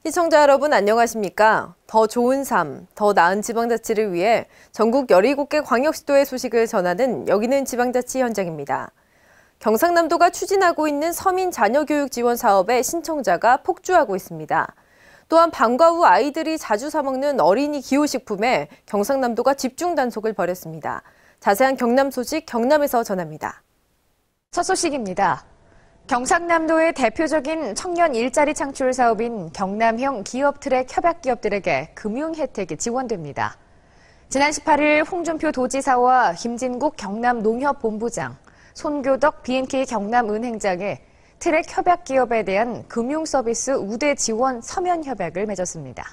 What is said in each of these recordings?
시청자 여러분 안녕하십니까? 더 좋은 삶, 더 나은 지방자치를 위해 전국 17개 광역시도의 소식을 전하는 여기는 지방자치 현장입니다. 경상남도가 추진하고 있는 서민 자녀교육 지원 사업에 신청자가 폭주하고 있습니다. 또한 방과 후 아이들이 자주 사 먹는 어린이 기호식품에 경상남도가 집중 단속을 벌였습니다. 자세한 경남 소식 경남에서 전합니다. 첫 소식입니다. 경상남도의 대표적인 청년 일자리 창출 사업인 경남형 기업 트랙 협약 기업들에게 금융 혜택이 지원됩니다. 지난 18일 홍준표 도지사와 김진국 경남농협본부장, 손교덕 BNK 경남은행장이 트랙 협약 기업에 대한 금융 서비스 우대 지원 서면 협약을 맺었습니다.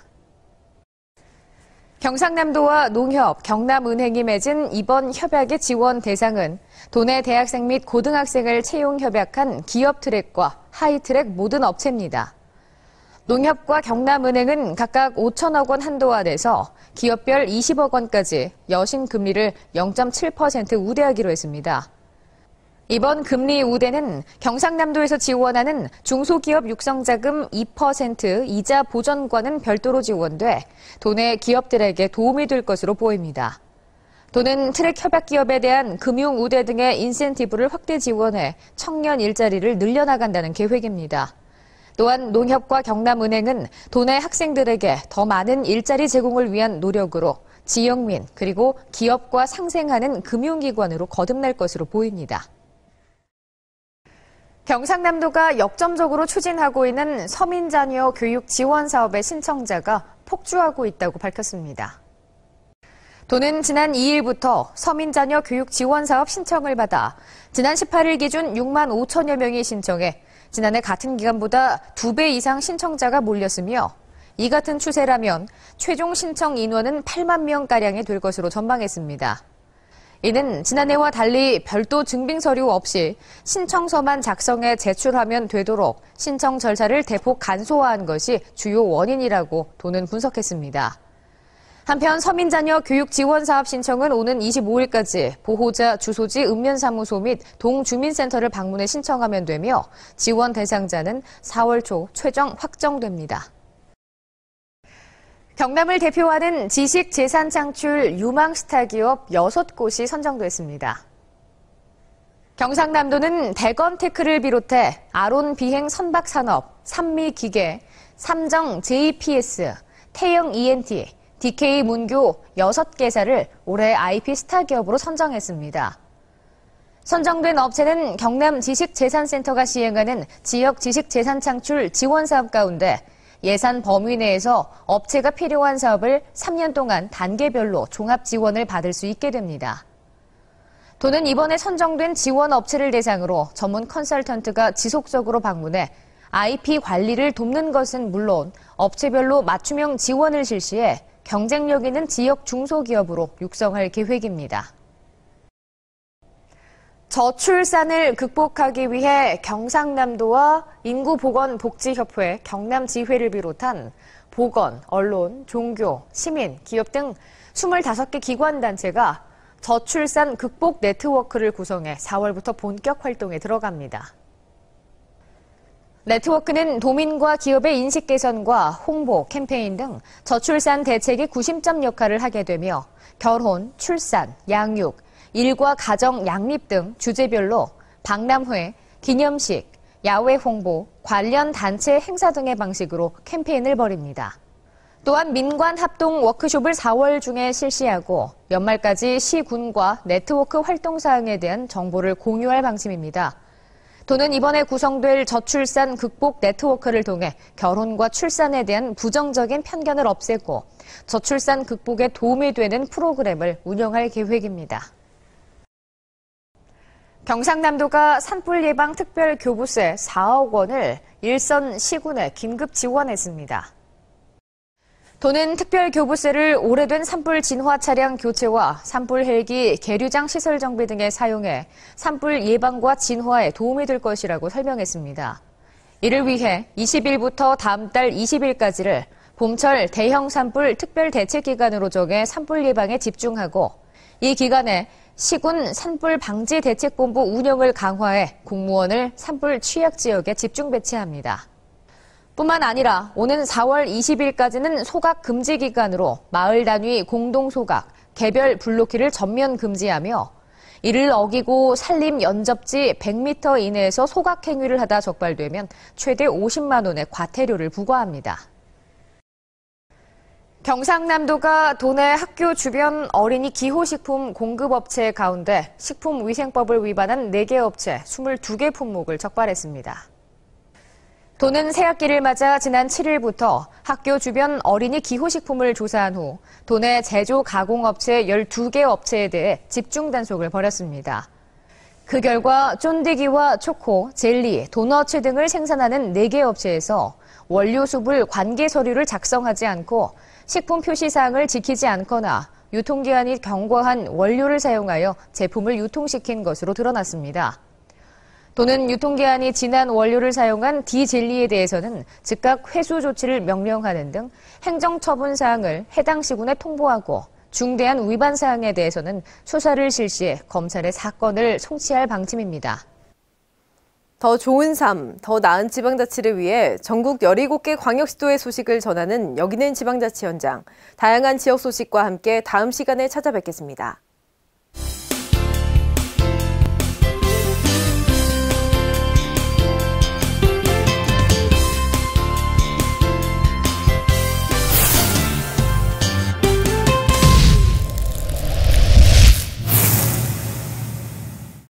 경상남도와 농협, 경남은행이 맺은 이번 협약의 지원 대상은 도내 대학생 및 고등학생을 채용 협약한 기업 트랙과 하이 트랙 모든 업체입니다. 농협과 경남은행은 각각 5천억 원 한도 안에서 기업별 20억 원까지 여신 금리를 0.7% 우대하기로 했습니다. 이번 금리 우대는 경상남도에서 지원하는 중소기업 육성자금 2% 이자 보전과는 별도로 지원돼 도내 기업들에게 도움이 될 것으로 보입니다. 도는 트랙 협약 기업에 대한 금융 우대 등의 인센티브를 확대 지원해 청년 일자리를 늘려나간다는 계획입니다. 또한 농협과 경남은행은 도내 학생들에게 더 많은 일자리 제공을 위한 노력으로 지역민 그리고 기업과 상생하는 금융기관으로 거듭날 것으로 보입니다. 경상남도가 역점적으로 추진하고 있는 서민자녀 교육 지원 사업의 신청자가 폭주하고 있다고 밝혔습니다. 도는 지난 2일부터 서민자녀 교육 지원 사업 신청을 받아 지난 18일 기준 6만 5천여 명이 신청해 지난해 같은 기간보다 2배 이상 신청자가 몰렸으며 이 같은 추세라면 최종 신청 인원은 8만 명가량이 될 것으로 전망했습니다. 이는 지난해와 달리 별도 증빙 서류 없이 신청서만 작성해 제출하면 되도록 신청 절차를 대폭 간소화한 것이 주요 원인이라고 도는 분석했습니다. 한편 서민자녀 교육 지원 사업 신청은 오는 25일까지 보호자 주소지 읍면사무소 및 동주민센터를 방문해 신청하면 되며 지원 대상자는 4월 초 최종 확정됩니다. 경남을 대표하는 지식재산 창출 유망 스타 기업 6곳이 선정됐습니다. 경상남도는 대건테크를 비롯해 아론 비행 선박산업, 삼미기계, 삼정 JPS, 태영 ENT, DK 문교 6개사를 올해 IP 스타 기업으로 선정했습니다. 선정된 업체는 경남 지식재산센터가 시행하는 지역 지식재산 창출 지원 사업 가운데 예산 범위 내에서 업체가 필요한 사업을 3년 동안 단계별로 종합 지원을 받을 수 있게 됩니다. 도는 이번에 선정된 지원 업체를 대상으로 전문 컨설턴트가 지속적으로 방문해 IP 관리를 돕는 것은 물론 업체별로 맞춤형 지원을 실시해 경쟁력 있는 지역 중소기업으로 육성할 계획입니다. 저출산을 극복하기 위해 경상남도와 인구보건복지협회, 경남지회를 비롯한 보건, 언론, 종교, 시민, 기업 등 25개 기관단체가 저출산 극복 네트워크를 구성해 4월부터 본격 활동에 들어갑니다. 네트워크는 도민과 기업의 인식 개선과 홍보, 캠페인 등 저출산 대책의 구심점 역할을 하게 되며 결혼, 출산, 양육, 일과 가정 양립 등 주제별로 박람회, 기념식, 야외 홍보, 관련 단체 행사 등의 방식으로 캠페인을 벌입니다. 또한 민관 합동 워크숍을 4월 중에 실시하고 연말까지 시군과 네트워크 활동 사항에 대한 정보를 공유할 방침입니다. 도는 이번에 구성될 저출산 극복 네트워크를 통해 결혼과 출산에 대한 부정적인 편견을 없애고 저출산 극복에 도움이 되는 프로그램을 운영할 계획입니다. 경상남도가 산불 예방 특별 교부세 4억 원을 일선 시군에 긴급 지원했습니다. 도는 특별 교부세를 오래된 산불 진화 차량 교체와 산불 헬기 계류장 시설 정비 등에 사용해 산불 예방과 진화에 도움이 될 것이라고 설명했습니다. 이를 위해 20일부터 다음 달 20일까지를 봄철 대형 산불 특별 대책 기간으로 정해 산불 예방에 집중하고 이 기간에 시군 산불 방지 대책본부 운영을 강화해 공무원을 산불 취약 지역에 집중 배치합니다. 뿐만 아니라 오는 4월 20일까지는 소각 금지 기간으로 마을 단위 공동 소각, 개별 블로키를 전면 금지하며 이를 어기고 산림 연접지 100m 이내에서 소각 행위를 하다 적발되면 최대 50만 원의 과태료를 부과합니다. 경상남도가 도내 학교 주변 어린이 기호식품 공급업체 가운데 식품위생법을 위반한 4개 업체 22개 품목을 적발했습니다. 도는 새학기를 맞아 지난 7일부터 학교 주변 어린이 기호식품을 조사한 후 도내 제조 가공업체 12개 업체에 대해 집중 단속을 벌였습니다. 그 결과 쫀디기와 초코, 젤리, 도너츠 등을 생산하는 4개 업체에서 원료 수불 관계 서류를 작성하지 않고 식품 표시사항을 지키지 않거나 유통기한이 경과한 원료를 사용하여 제품을 유통시킨 것으로 드러났습니다. 도는 유통기한이 지난 원료를 사용한 디젤리에 대해서는 즉각 회수 조치를 명령하는 등 행정처분 사항을 해당 시군에 통보하고 중대한 위반 사항에 대해서는 수사를 실시해 검찰에 사건을 송치할 방침입니다. 더 좋은 삶, 더 나은 지방자치를 위해 전국 17개 광역시도의 소식을 전하는 여기는 지방자치 현장. 다양한 지역 소식과 함께 다음 시간에 찾아뵙겠습니다.